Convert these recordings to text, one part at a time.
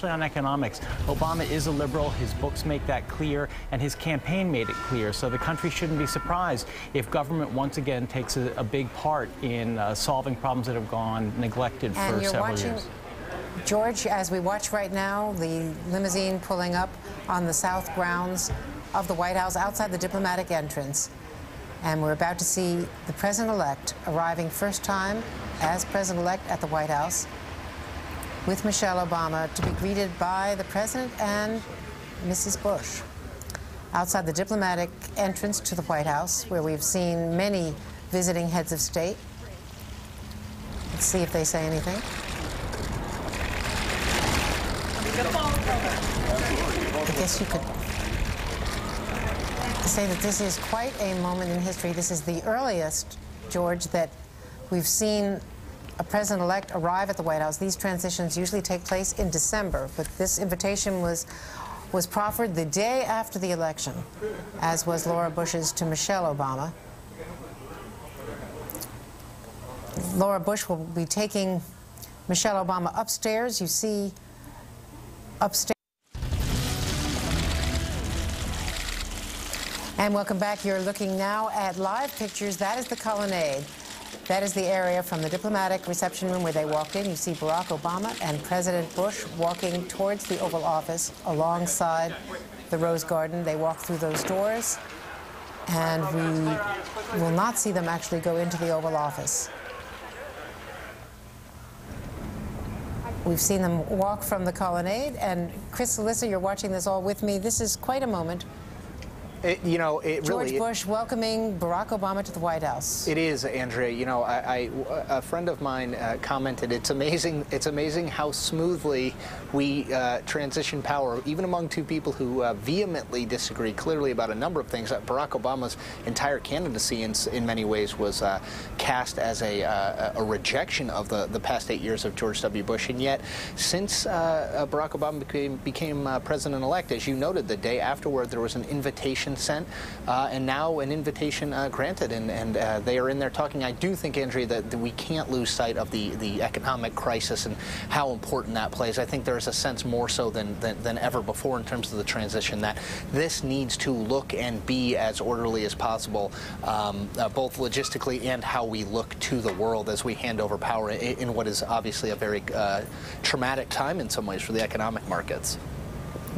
especially on economics. Obama is a liberal. His books make that clear, and his campaign made it clear. So the country shouldn't be surprised if government once again takes a big part in solving problems that have gone neglected for several years. George, as we watch right now, the limousine pulling up on the south grounds of the White House outside the diplomatic entrance. And we're about to see the president-elect arriving first time as president-elect at the White House with Michelle Obama to be greeted by the president and Mrs. Bush. Outside the diplomatic entrance to the White House, where we've seen many visiting heads of state. Let's see if they say anything. I guess you could say that this is quite a moment in history. This is the earliest, George, that we've seen a president-elect arrive at the White House. These transitions usually take place in December, but this invitation was proffered the day after the election, as was Laura Bush's to Michelle Obama. Laura Bush will be taking Michelle Obama upstairs. You see upstairs. And welcome back. You're looking now at live pictures. That is the colonnade. That is the area from the diplomatic reception room where they walked in. You see Barack Obama and President Bush walking towards the Oval Office alongside the Rose Garden. They walk through those doors, and we will not see them actually go into the Oval Office. We've seen them walk from the colonnade, and Chris, Alyssa, you're watching this all with me. This is quite a moment. George Bush welcoming Barack Obama to the White House. It is, Andrea. You know, a friend of mine commented, it's amazing how smoothly we transition power, even among two people who vehemently disagree clearly about a number of things. Barack Obama's entire candidacy in many ways was cast as a rejection of the past 8 years of George W. Bush. And yet, since Barack Obama became president-elect, as you noted, the day afterward, there was an invitation sent, and now an invitation granted, and they are in there talking. I do think, Andrea, that we can't lose sight of the economic crisis and how important that plays. I think there is a sense more so than ever before in terms of the transition that this needs to look and be as orderly as possible, both logistically and how we look to the world as we hand over power in what is obviously a very traumatic time in some ways for the economic markets.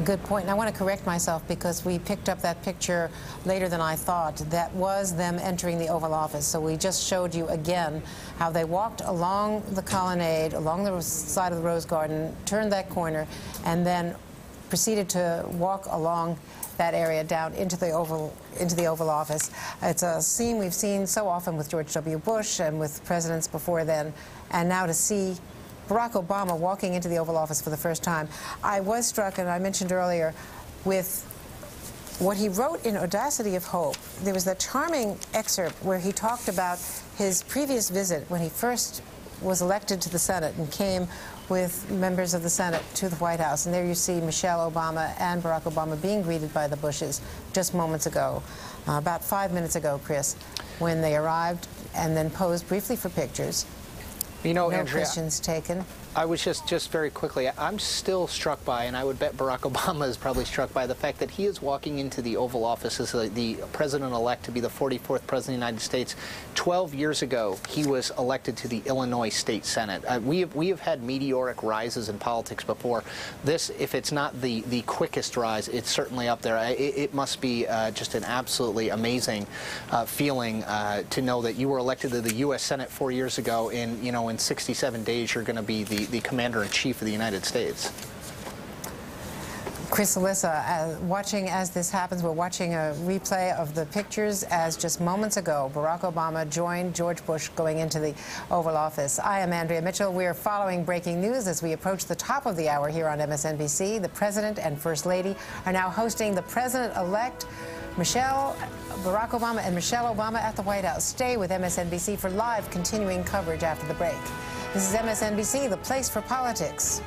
Good point. And I want to correct myself because we picked up that picture later than I thought. That was them entering the Oval Office. So we just showed you again how they walked along the colonnade, along the side of the Rose Garden, turned that corner, and then proceeded to walk along that area down into the Oval Office. It's a scene we've seen so often with George W. Bush and with presidents before then, and now to see Barack Obama walking into the Oval Office for the first time. I was struck, and I mentioned earlier, with what he wrote in Audacity of Hope. There was that charming excerpt where he talked about his previous visit when he first was elected to the Senate and came with members of the Senate to the White House. And there you see Michelle Obama and Barack Obama being greeted by the Bushes just moments ago, about 5 minutes ago, Chris, when they arrived and then posed briefly for pictures. You know, no Andrea, questions taken. I was just very quickly, I'm still struck by, and I would bet Barack Obama is probably struck by the fact that he is walking into the Oval Office as the president-elect to be the 44th president of the United States. 12 years ago, he was elected to the Illinois State Senate. We have had meteoric rises in politics before. This, if it's not the quickest rise, it's certainly up there. It must be just an absolutely amazing feeling to know that you were elected to the U.S. Senate 4 years ago, and in 67 days you're going to be the Commander-in-Chief of the United States. Chris, Alyssa, watching as this happens, we're watching a replay of the pictures as just moments ago Barack Obama joined George Bush going into the Oval Office. I am Andrea Mitchell. We are following breaking news as we approach the top of the hour here on MSNBC. The President and First Lady are now hosting the President-elect Barack Obama and Michelle Obama at the White House. Stay with MSNBC for live continuing coverage after the break. This is MSNBC, the place for politics.